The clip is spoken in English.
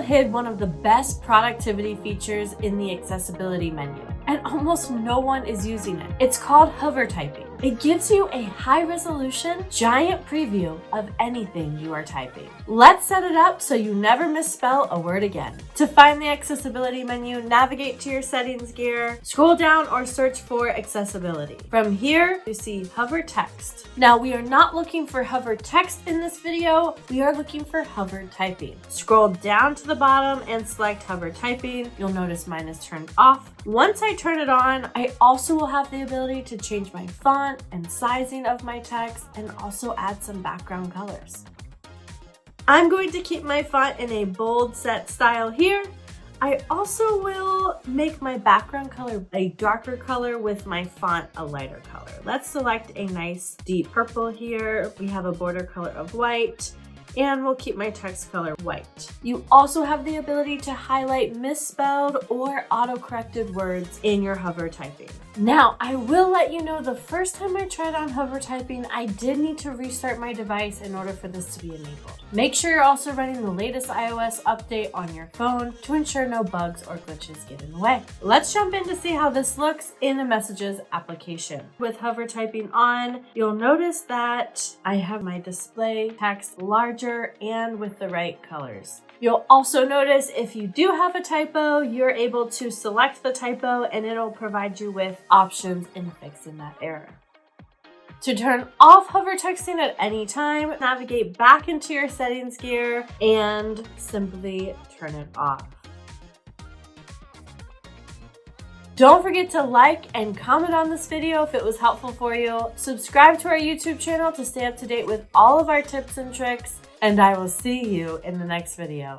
hid one of the best productivity features in the accessibility menu, and almost no one is using it. It's called hover typing. It gives you a high-resolution, giant preview of anything you are typing. Let's set it up so you never misspell a word again. To find the accessibility menu, navigate to your settings gear, scroll down or search for accessibility. From here, you see hover text. Now, we are not looking for hover text in this video, we are looking for hover typing. Scroll down to the bottom and select hover typing. You'll notice mine is turned off. Once I turn it on, I also will have the ability to change my font and sizing of my text and also add some background colors. I'm going to keep my font in a bold set style here. I also will make my background color a darker color with my font a lighter color. Let's select a nice deep purple here. We have a border color of white, and we'll keep my text color white. You also have the ability to highlight misspelled or auto-corrected words in your hover typing. Now, I will let you know the first time I tried on hover typing, I did need to restart my device in order for this to be enabled. Make sure you're also running the latest iOS update on your phone to ensure no bugs or glitches get in the way. Let's jump in to see how this looks in the Messages application. With hover typing on, you'll notice that I have my display text larger and with the right colors. You'll also notice if you do have a typo, you're able to select the typo and it'll provide you with options in fixing that error. To turn off hover texting at any time, navigate back into your settings gear and simply turn it off. Don't forget to like and comment on this video if it was helpful for you. Subscribe to our YouTube channel to stay up to date with all of our tips and tricks, and I will see you in the next video.